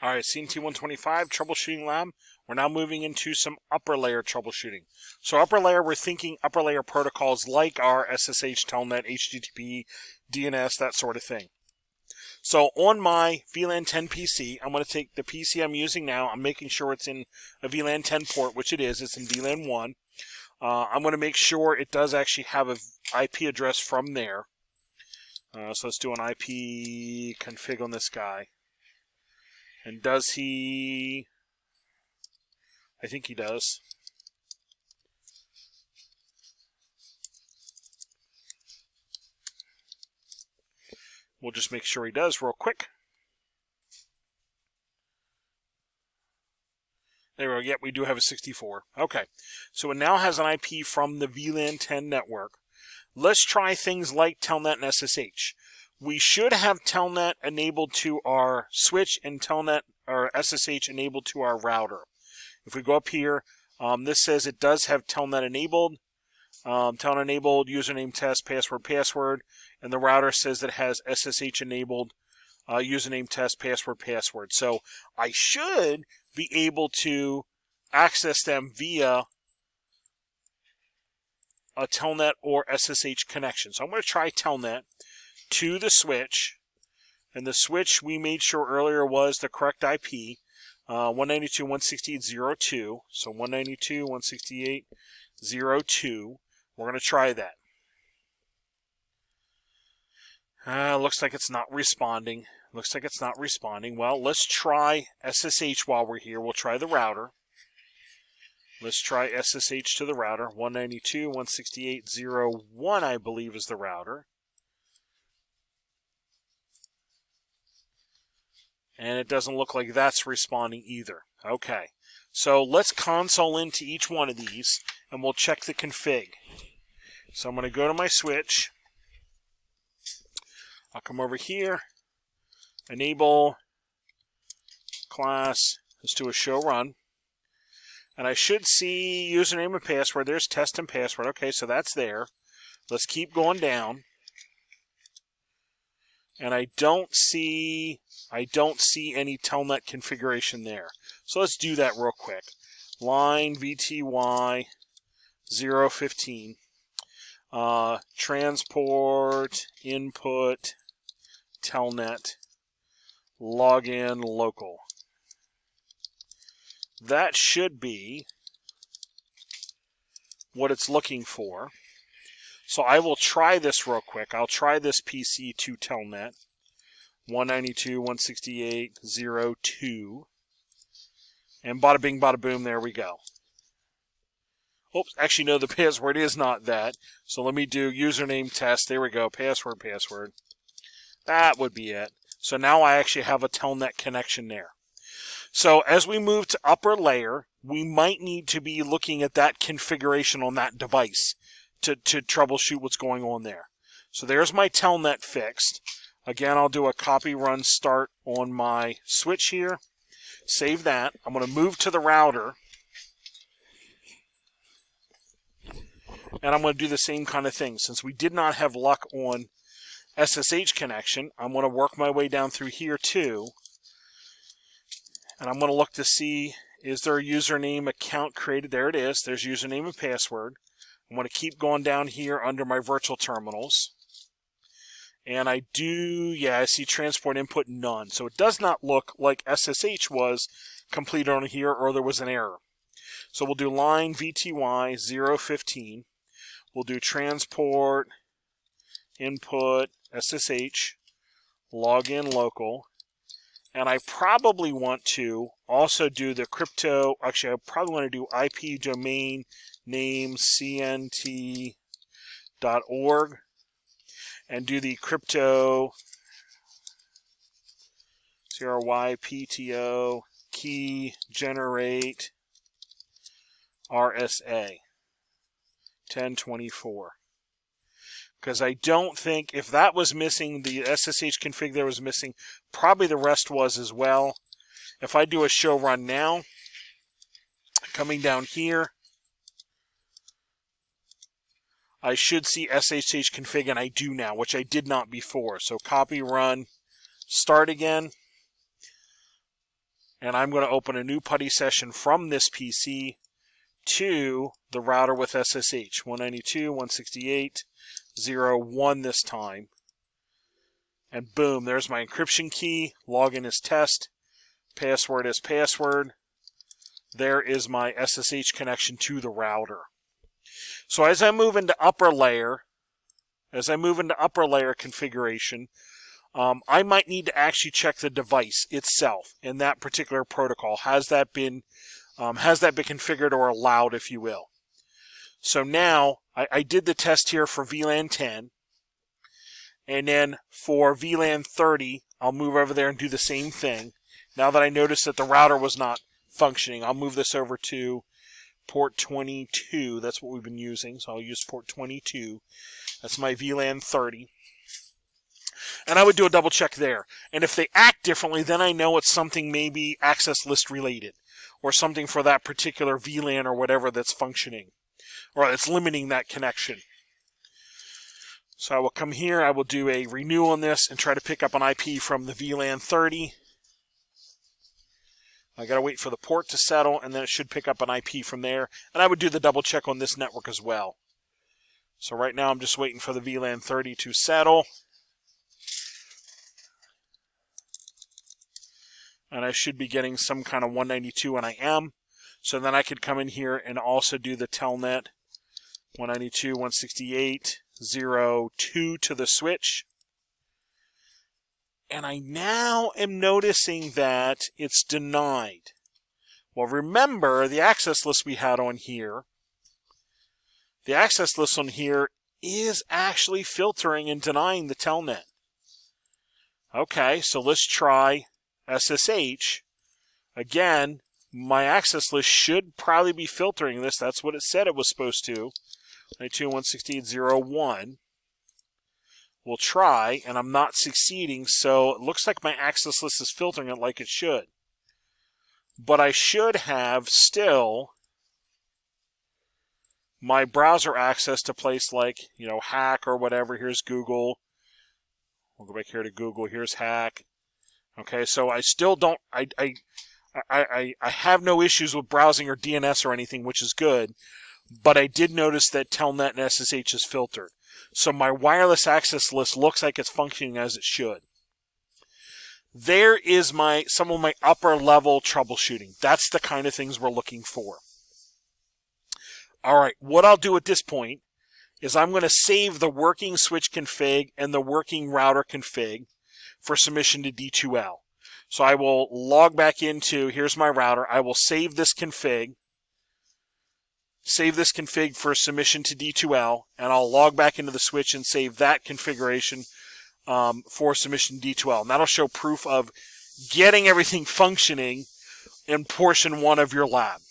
All right, CNT125 troubleshooting lab. We're now moving into some upper layer troubleshooting. So upper layer, we're thinking upper layer protocols like our SSH, Telnet, HTTP, DNS, that sort of thing. So on my VLAN 10 PC, I'm going to take the PC I'm using now. I'm making sure it's in a VLAN 10 port, which it is. It's in VLAN 1. I'm going to make sure it does actually have an IP address from there. So let's do an IP config on this guy. And does he... I think he does. We'll just make sure he does real quick. There we go. Yep, we do have a 64. Okay. So it now has an IP from the VLAN 10 network. Let's try things like Telnet and SSH. We should have Telnet enabled to our switch and Telnet or SSH enabled to our router. If we go up here, this says it does have Telnet enabled. Telnet enabled, username test, password, and the router says that it has SSH enabled, username test, password. So I should be able to access them via a Telnet or SSH connection. So I'm going to try Telnet to the switch, and the switch we made sure earlier was the correct IP, 192.168.0.2. So 192.168.0.2. We're going to try that. Looks like it's not responding. Well, let's try SSH while we're here. We'll try the router. Let's try SSH to the router. 192.168.0.1, I believe, is the router. And it doesn't look like that's responding either. Okay. So let's console into each one of these, and we'll check the config. So I'm going to go to my switch. I'll come over here. Enable class. Let's do a show run. And I should see username and password. There's test and password. Okay, so that's there. Let's keep going down. And I don't see any Telnet configuration there. So let's do that real quick. Line VTY 015. Transport input Telnet login local. That should be what it's looking for. So I will try this real quick. I'll try this PC to Telnet 192.168.0.2. And bada bing, bada boom, there we go. Oops, actually, no, the password is not that. So let me do username test. There we go, password. That would be it. So now I actually have a Telnet connection there. So as we move to upper layer, we might need to be looking at that configuration on that device to troubleshoot what's going on there. So there's my Telnet fixed. Again, I'll do a copy run start on my switch here. Save that. I'm going to move to the router. And I'm going to do the same kind of thing. Since we did not have luck on SSH connection, I'm going to work my way down through here too. And I'm going to look to see, is there a username account created? There it is. There's username and password. I'm going to keep going down here under my virtual terminals. And I see transport input none. So it does not look like SSH was completed on here or there was an error. So we'll do line VTY 015. We'll do transport input SSH login local. And I probably want to also do the crypto. Actually, I probably want to do IP domain name CNT.org and do the crypto CRYPTO key generate RSA 1024. Because I don't think, if that was missing, the SSH config there was missing, probably the rest was as well. If I do a show run now, coming down here, I should see SSH config, and I do now, which I did not before. So copy run, start again. And I'm going to open a new PuTTY session from this PC to the router with SSH. 192.168.0.1 this time. And boom, there's my encryption key. Login is test. Password is password. There is my SSH connection to the router. So as I move into upper layer configuration, I might need to actually check the device itself in that particular protocol. Has that been configured or allowed, if you will? So now I did the test here for VLAN 10, and then for VLAN 30, I'll move over there and do the same thing. Now that I noticed that the router was not functioning, I'll move this over to port 22. That's what we've been using, so I'll use port 22. That's my VLAN 30. And I would do a double check there. And if they act differently, then I know it's something maybe access list related, or something for that particular VLAN or whatever that's functioning, or that's limiting that connection. So I will come here, I will do a renew on this and try to pick up an IP from the VLAN 30. I gotta wait for the port to settle, and then it should pick up an IP from there. And I would do the double check on this network as well. So right now I'm just waiting for the VLAN 30 to settle. And I should be getting some kind of 192, and I am. So then I could come in here and also do the telnet 192.168.0.2 to the switch. And I now am noticing that it's denied. Well, remember the access list we had on here. The access list on here is actually filtering and denying the telnet. Okay, so let's try SSH. Again, my access list should probably be filtering this. That's what it said it was supposed to. 192.168.0.1. We'll try, and I'm not succeeding, so it looks like my access list is filtering it like it should. But I should have still my browser access to place like, Hack or whatever. Here's Google. We'll go back here to Google. Here's Hack. Okay, so I still don't, I have no issues with browsing or DNS or anything, which is good. But I did notice that Telnet and SSH is filtered. So my wireless access list looks like it's functioning as it should. There is some of my upper level troubleshooting. That's the kind of things we're looking for. All right, what I'll do at this point is I'm going to save the working switch config and the working router config for submission to D2L. So I will log back into, here's my router. I will save this config for submission to D2L, and I'll log back into the switch and save that configuration for submission to D2L. And that'll show proof of getting everything functioning in portion 1 of your lab.